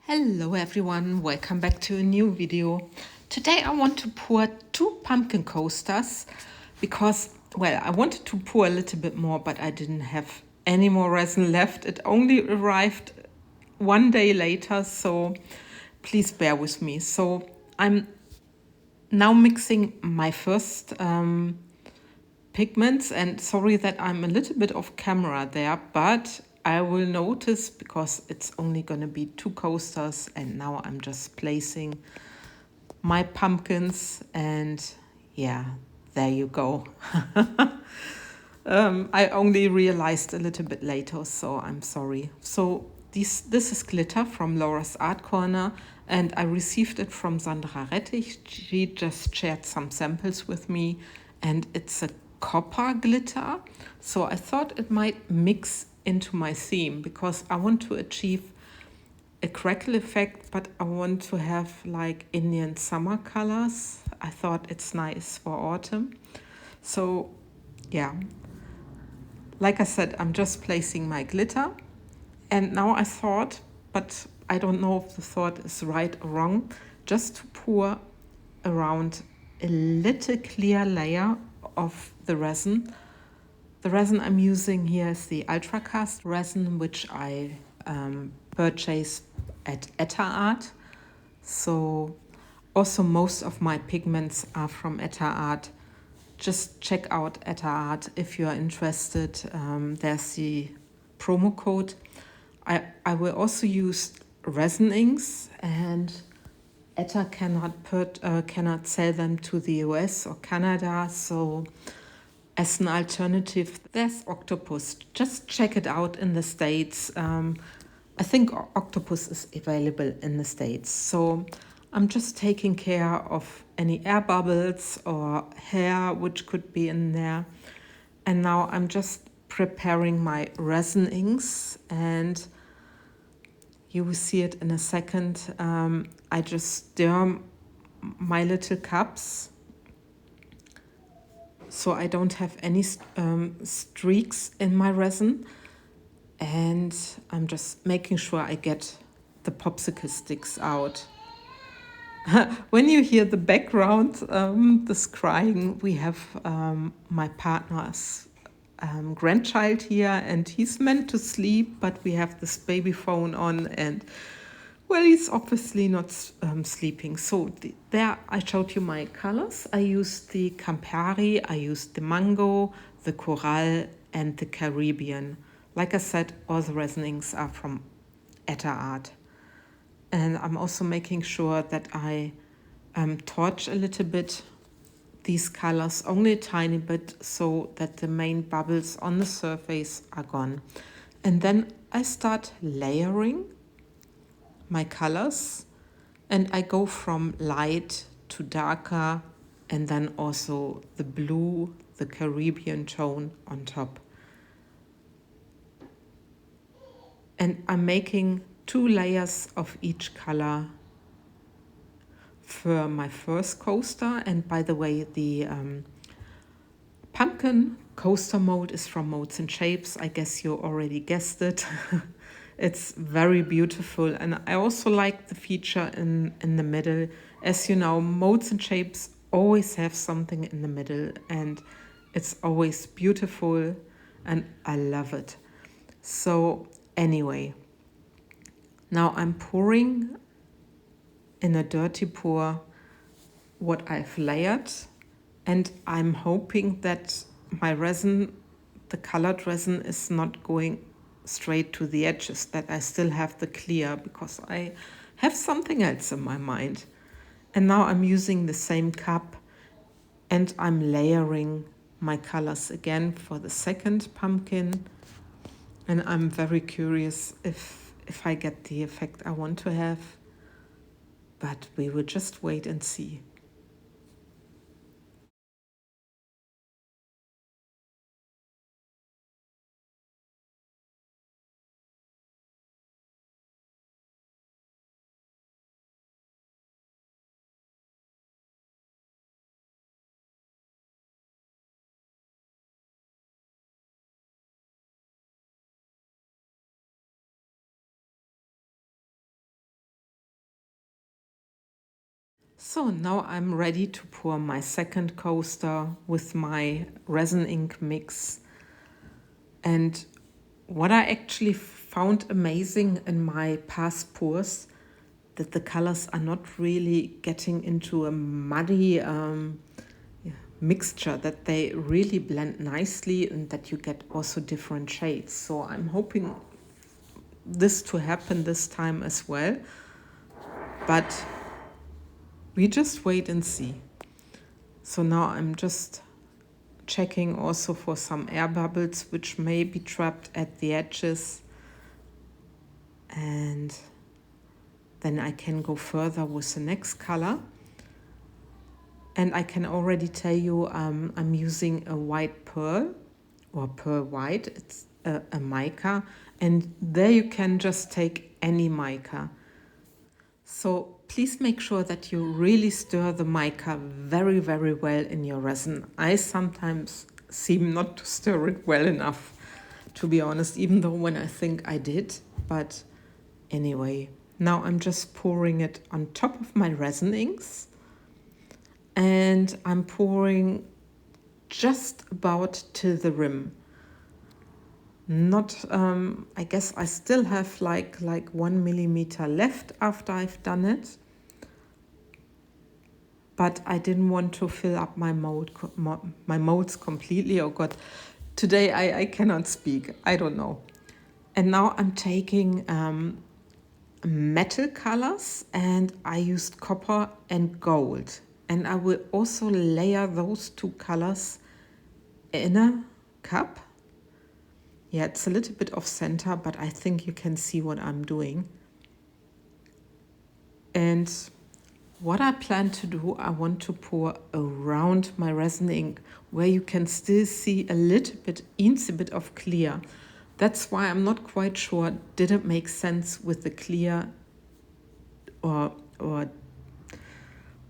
Hello everyone, welcome back to a new video. Today I want to pour 2 pumpkin coasters because, well, I wanted to pour a little bit more, but I didn't have any more resin left. It only arrived one day later, so please bear with me. So I'm now mixing my first pigments, and sorry that I'm a little bit off camera there, but I will notice because it's only going to be 2 coasters, and now I'm just placing my pumpkins, and yeah, there you go. I only realized a little bit later, so I'm sorry. So this is glitter from Laura's Art Corner, and I received it from Sandra Rettich. She just shared some samples with me, and it's a copper glitter. So I thought it might mix into my theme because I want to achieve a crackle effect, but I want to have like Indian summer colors. I thought it's nice for autumn. So yeah, like I said, I'm just placing my glitter. And now I thought, but I don't know if the thought is right or wrong, just to pour around a little clear layer of the resin. The resin I'm using here is the Ultracast resin, which I purchased at Etter Art. So also most of my pigments are from Etter Art. Just check out Etter Art if you are interested. There's the promo code. I will also use resin inks, and Etter cannot sell them to the US or Canada, so as an alternative, there's Octopus. Just check it out in the States. I think Octopus is available in the States. So I'm just taking care of any air bubbles or hair which could be in there. And now I'm just preparing my resin inks, and you will see it in a second. I just stir my little cups so I don't have any streaks in my resin, and I'm just making sure I get the popsicle sticks out. When you hear the background, this crying, we have my partner's grandchild here, and he's meant to sleep, but we have this baby phone on, and well, he's obviously not sleeping. So there I showed you my colors. I used the Campari, I used the Mango, the Coral, and the Caribbean. Like I said, all the resin inks are from Etter Art. And I'm also making sure that I torch a little bit these colors, only a tiny bit, so that the main bubbles on the surface are gone. And then I start layering my colors, and I go from light to darker, and then also the blue, the Caribbean tone on top. And I'm making 2 layers of each color for my first coaster. And by the way, the pumpkin coaster mold is from MoldsandShapes. I guess you already guessed it. It's very beautiful, and I also like the feature in the middle. As you know, MoldsandShapes always have something in the middle, and it's always beautiful, and I love it. So anyway, now I'm pouring in a dirty pour what I've layered, and I'm hoping that my resin, the colored resin, is not going straight to the edges, that I still have the clear, because I have something else in my mind. And now I'm using the same cup, and I'm layering my colors again for the second pumpkin. And I'm very curious if I get the effect I want to have, but we will just wait and see. So now I'm ready to pour my second coaster with my resin ink mix. And what I actually found amazing in my past pours, that the colors are not really getting into a muddy mixture, that they really blend nicely and that you get also different shades. So I'm hoping this to happen this time as well. But we just wait and see. So now I'm just checking also for some air bubbles which may be trapped at the edges, and then I can go further with the next color. And I can already tell you I'm using a white pearl or pearl white. It's a mica, and there you can just take any mica. So please make sure that you really stir the mica very, very well in your resin. I sometimes seem not to stir it well enough, to be honest, even though when I think I did. But anyway, now I'm just pouring it on top of my resin inks. And I'm pouring just about to the rim. Not, I guess I still have like 1 millimeter left after I've done it. But I didn't want to fill up my molds completely. Oh God, today I cannot speak. I don't know. And now I'm taking metal colors, and I used copper and gold. And I will also layer those two colors in a cup. Yeah, it's a little bit off center, but I think you can see what I'm doing. And what I plan to do, I want to pour around my resin ink where you can still see a little bit, a bit of clear. That's why I'm not quite sure, did it make sense with the clear or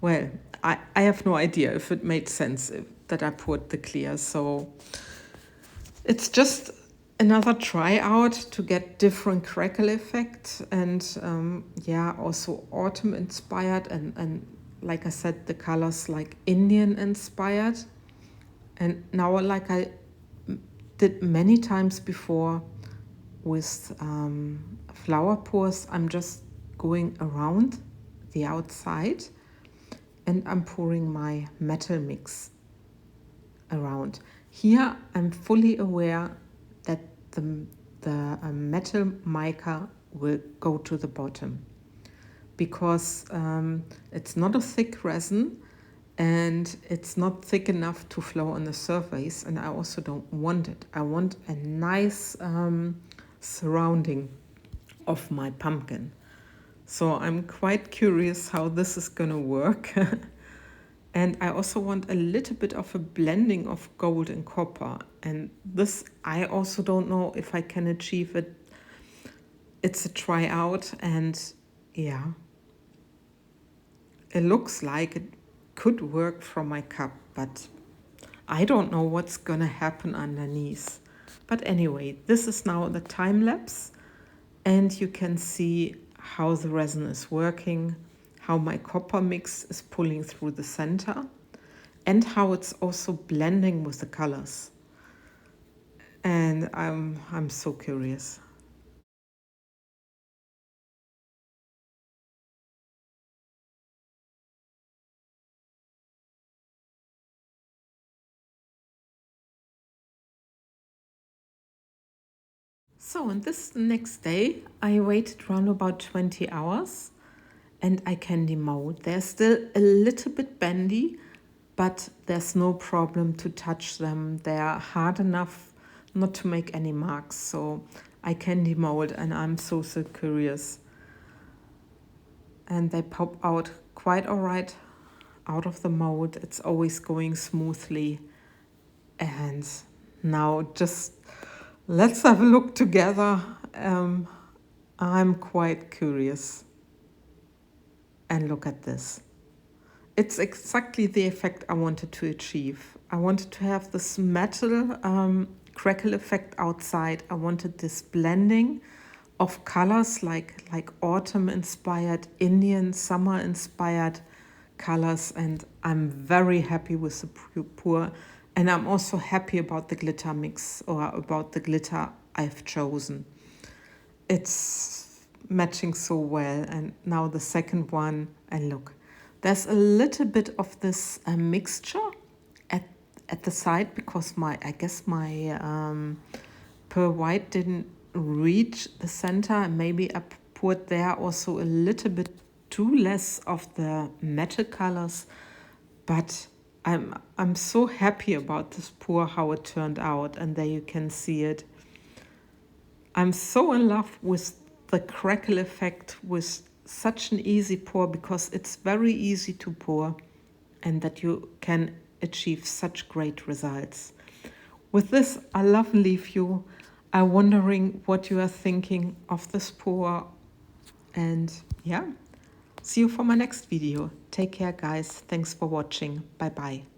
well, I have no idea if it made sense that I poured the clear. So it's just another try out to get different crackle effect, and yeah, also autumn inspired, and like I said, the colors like Indian inspired. And now, like I did many times before with flower pours, I'm just going around the outside and I'm pouring my metal mix around. Here I'm fully aware that the metal mica will go to the bottom because it's not a thick resin and it's not thick enough to flow on the surface, and I also don't want it. I want a nice surrounding of my pumpkin. So I'm quite curious how this is gonna work. And I also want a little bit of a blending of gold and copper. And this, I also don't know if I can achieve it. It's a try out, and yeah, it looks like it could work from my cup, but I don't know what's gonna happen underneath. But anyway, this is now the time lapse, and you can see how the resin is working, how my copper mix is pulling through the center, and how it's also blending with the colors. And I'm so curious. So on this next day, I waited around about 20 hours and I can demold. They're still a little bit bendy, but there's no problem to touch them. They're hard enough not to make any marks, so I can demold, and I'm so curious. And they pop out quite all right out of the mold. It's always going smoothly. And now just let's have a look together. I'm quite curious. And look at this. It's exactly the effect I wanted to achieve. I wanted to have this metal crackle effect outside. I wanted this blending of colors like autumn inspired, Indian summer inspired colors, and I'm very happy with the pour, and I'm also happy about the glitter mix, or about the glitter I've chosen. It's matching so well. And now the second one, and look, there's a little bit of this mixture at the side, because I guess my pearl white didn't reach the center, and maybe I poured there also a little bit too less of the metal colors. But I'm so happy about this pour, how it turned out, and there you can see it. I'm so in love with the crackle effect, with such an easy pour, because it's very easy to pour and that you can achieve such great results. With this, I love and leave you. I'm wondering what you are thinking of this pour. And yeah, see you for my next video. Take care, guys. Thanks for watching. Bye-bye.